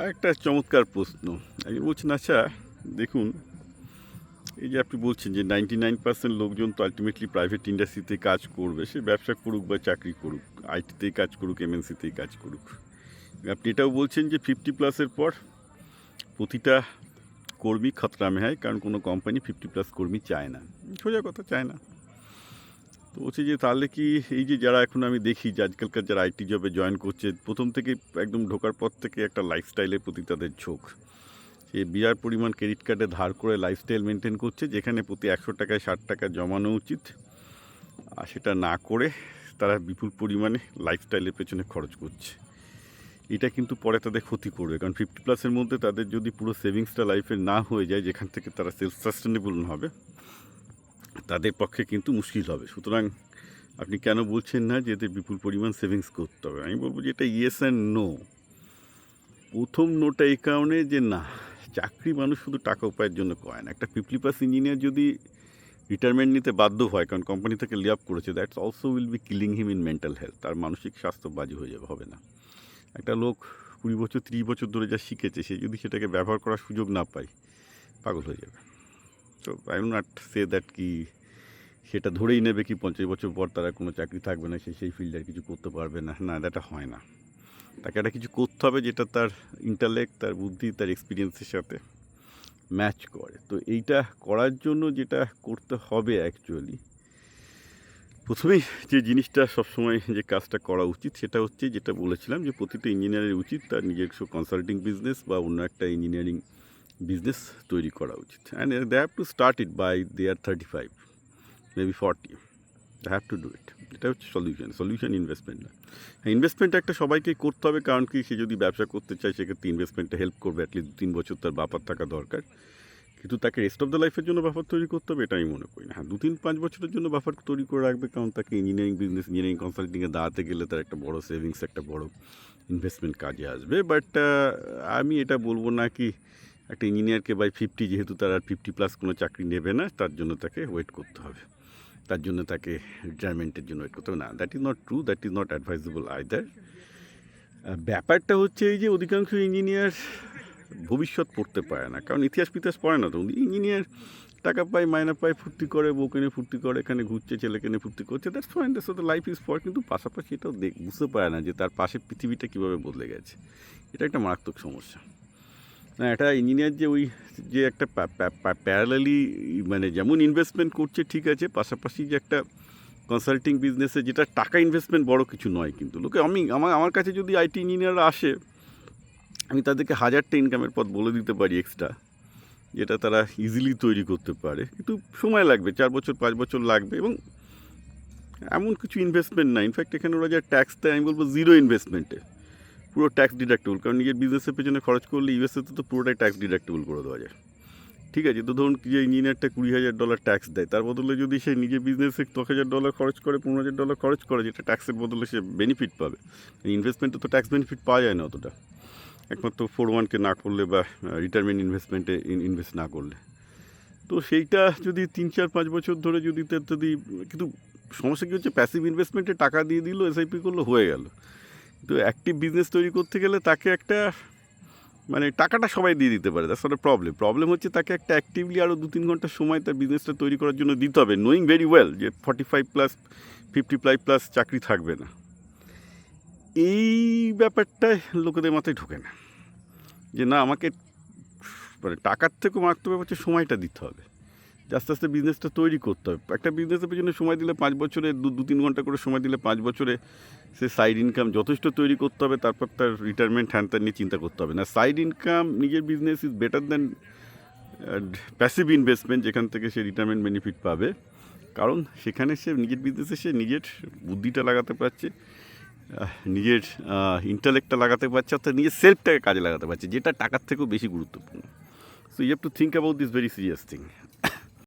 একটা চমৎকার প্রশ্ন। আমি বলছেন আচ্ছা দেখুন, এই যে আপনি বলছেন যে 99% লোকজন তো আল্টিমেটলি প্রাইভেট ইন্ডাস্ট্রিতে কাজ করবে, সে ব্যবসা করুক বা চাকরি করুক, আইটিতেই কাজ করুক, এমএনসিতেই কাজ করুক। আপনি এটাও বলছেন যে 50+ পর প্রতিটা কর্মী খতরা মে হয়, কারণ কোনো কোম্পানি 50+ কর্মী চায় না, সোজা কথা চায় না। তো বলছি যে তাহলে কি এই যে যারা এখন আমি দেখি যে আজকালকার যারা আইটি জবে জয়েন করছে, প্রথম থেকে একদম ঢোকার পর থেকে একটা লাইফস্টাইলের প্রতি তাদের ঝোঁক, সে বিরাট পরিমাণ ক্রেডিট কার্ডে ধার করে লাইফস্টাইল মেনটেন করছে, যেখানে প্রতি 100 টাকায় 60 টাকা জমানো উচিত, আর সেটা না করে তারা বিপুল পরিমাণে লাইফস্টাইলের পেছনে খরচ করছে। এটা কিন্তু পরে তাদের ক্ষতি করবে, কারণ 50+-এর মধ্যে তাদের যদি পুরো সেভিংসটা লাইফে না হয়ে যায়, যেখান থেকে তারা সেলফ সাস্টেনেবল হবে, তাদের পক্ষে কিন্তু মুশকিল হবে। সুতরাং আপনি কেন বলছেন না যে এদের বিপুল পরিমাণ সেভিংস করতে হবে? আমি বলবো যে এটা ইয়েস অ্যান্ড নো। প্রথম নোটা এই কারণে যে না, চাকরি মানুষ শুধু টাকা উপায়ের জন্য করে না। একটা 50+ ইঞ্জিনিয়ার যদি রিটায়ারমেন্ট নিতে বাধ্য হয়, কারণ কোম্পানি থেকে লে অফ করেছে, that's also will be killing him in mental health. তার মানসিক স্বাস্থ্য বাজে হয়ে যাবে, হবে না। একটা লোক 20 বছর 30 বছর ধরে যা শিখেছে, সে যদি সেটাকে ব্যবহার করার সুযোগ না পায়, পাগল হয়ে যাবে। তো I will not say that কি সেটা ধরেই নেবে কি 50 বছর পর তারা কোনো চাকরি থাকবে না, সে সেই ফিল্ডে আর কিছু করতে পারবে না। না, এটা হয় না। তাকে একটা কিছু করতে হবে যেটা তার ইন্টালেক্ট, তার বুদ্ধি, তার এক্সপিরিয়েন্সের সাথে ম্যাচ করে। তো এইটা করার জন্য যেটা করতে হবে অ্যাকচুয়ালি, প্রথমেই যে জিনিসটা সবসময় যে কাজটা করা উচিত, সেটা হচ্ছে যেটা বলেছিলাম যে প্রতিটা ইঞ্জিনিয়ারের উচিত তার নিজস্ব কনসাল্টিং বিজনেস বা অন্য একটা ইঞ্জিনিয়ারিং বিজনেস তৈরি করা উচিত। And they have to start it by they are 35, maybe 40, they have to do it. এটা হচ্ছে সলিউশন ইনভেস্টমেন্ট না। ইনভেস্টমেন্ট একটা সবাইকেই করতে হবে, কারণ কি সে যদি ব্যবসা করতে চায় সেক্ষেত্রে ইনভেস্টমেন্টে হেল্প করবে। অ্যাটলিস্ট 3 বছর তার বাপার থাকা দরকার, কিন্তু তাকে রেস্ট অফ দ্য লাইফের জন্য বাফার তৈরি করতে হবে এটা আমি মনে করি না। হ্যাঁ, 2-3-5 বছরের জন্য বাফার তৈরি করে রাখবে, কারণ তাকে ইঞ্জিনিয়ারিং বিজনেস, ইঞ্জিনিয়ারিং কনসাল্টিংয়ে দাঁড়াতে গেলে তার একটা বড় সেভিংস, একটা বড় ইনভেস্টমেন্ট কাজে আসবে। বাট আমি এটা বলবো না কি একটা ইঞ্জিনিয়ারকে বাই 50, যেহেতু তার আর 50+ কোনো চাকরি নেবে না, তার জন্য তাকে ওয়েট করতে হবে, তার জন্য তাকে রিটায়ারমেন্টের জন্য ওয়েট করতে হবে না। That is not true, that is not advisable either. ব্যাপারটা হচ্ছে এই যে অধিকাংশ ইঞ্জিনিয়ার ভবিষ্যৎ পড়তে পারে না, কারণ ইতিহাস পিতিহাস পড়ে না। তো ইঞ্জিনিয়ার টাকা পায়, মায়না পায়, ফুর্তি করে, বউকে নিয়ে ফুর্তি করে, এখানে ঘুরছে, ছেলেকে নিয়ে ফুর্তি করছে, that's fine, that's the life is for. কিন্তু পাশাপাশি এটাও বুঝতে পারে না যে তার পাশের পৃথিবীটা কীভাবে বদলে গেছে। এটা একটা মারাত্মক সমস্যা। না, এটা ইঞ্জিনিয়ার যে ওই যে একটা প্যারালালি, মানে যেমন ইনভেস্টমেন্ট করছে ঠিক আছে, পাশাপাশি যে একটা কনসাল্টিং বিজনেসে যেটা টাকা ইনভেস্টমেন্ট বড় কিছু নয়। কিন্তু লোকে আমার কাছে যদি আইটি ইঞ্জিনিয়াররা আসে, আমি তাদেরকে 1000টা ইনকামের পথ বলে দিতে পারি এক্সট্রা, যেটা তারা ইজিলি তৈরি করতে পারে, কিন্তু সময় লাগবে, 4 বছর 5 বছর লাগবে, এবং এমন কিছু ইনভেস্টমেন্ট না। ইনফ্যাক্ট এখানে ওরা যা ট্যাক্স দেয়, আমি বলবো জিরো ইনভেস্টমেন্টে পুরো ট্যাক্স ডিডাক্টেবল, কারণ নিজের বিজনেসের পেছনে খরচ করলে ইউএসএতে তো পুরোটাই ট্যাক্স ডিডাক্টেবল করে দেওয়া যায়। ঠিক আছে, তো ধরুন যে ইঞ্জিনিয়ারটা $20,000 ট্যাক্স দেয়, তার বদলে যদি সে নিজের বিজনেসে $10,000 খরচ করে, $15,000 খরচ করে, যেটা ট্যাক্সের বদলে সে বেনিফিট পাবে। ইনভেস্টমেন্টে তো ট্যাক্স বেনিফিট পাওয়া যায় না অতটা, একমাত্র 401(k) না করলে বা রিটায়ারমেন্ট ইনভেস্টমেন্টে ইনভেস্ট না করলে। তো সেইটা যদি 3-4-5 বছর ধরে যদি কিন্তু সমস্যা কী হচ্ছে, প্যাসিভ ইনভেস্টমেন্টে টাকা দিয়ে দিল, এসআইপি করলো, হয়ে গেল। তো অ্যাক্টিভ বিজনেস তৈরি করতে গেলে তাকে একটা, মানে টাকাটা সবাই দিয়ে দিতে পারে, দ্যাটস নট আ প্রবলেম হচ্ছে তাকে একটা অ্যাক্টিভলি আরও 2-3 ঘন্টা সময় তার বিজনেসটা তৈরি করার জন্য দিতে হবে, নোয়িং ভেরি ওয়েল যে 45+, 55+ চাকরি থাকবে না। এই ব্যাপারটায় লোকেদের মাথায় ঢোকে না, যে না, আমাকে মানে টাকার থেকেও মারাত্মক ব্যাপার হচ্ছে সময়টা দিতে হবে, আস্তে আস্তে বিজনেসটা তৈরি করতে হবে। একটা বিজনেসের পেছনে সময় দিলে 5 বছরে 2-3 ঘন্টা করে সময় দিলে 5 বছরে সে সাইড ইনকাম যথেষ্ট তৈরি করতে হবে, তারপর তার রিটায়ারমেন্ট হ্যান ত্যান নিয়ে চিন্তা করতে হবে না। সাইড ইনকাম, নিজের business is better than passive investment, যেখান থেকে সে রিটায়ারমেন্ট বেনিফিট পাবে, কারণ সেখানে সে নিজের বিজনেসে সে নিজের বুদ্ধিটা লাগাতে পারছে, নিজের ইন্টালেক্টটা লাগাতে পারছে, অর্থাৎ নিজের সেলফটাকে কাজে লাগাতে পারছে, যেটা টাকার থেকেও বেশি গুরুত্বপূর্ণ। So you have to think about this very serious thing.